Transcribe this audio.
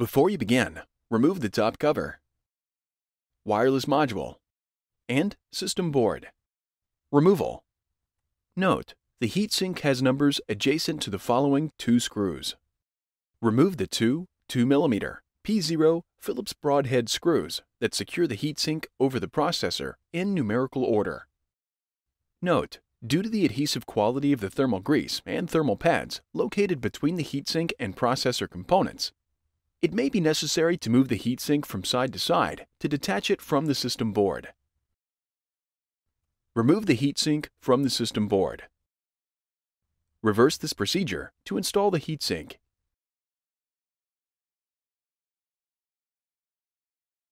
Before you begin, remove the top cover, wireless module, and system board. Removal. Note: the heatsink has numbers adjacent to the following two screws. Remove the two 2mm P0 Phillips broadhead screws that secure the heatsink over the processor in numerical order. Note: due to the adhesive quality of the thermal grease and thermal pads located between the heatsink and processor components, it may be necessary to move the heatsink from side to side to detach it from the system board. Remove the heatsink from the system board. Reverse this procedure to install the heatsink.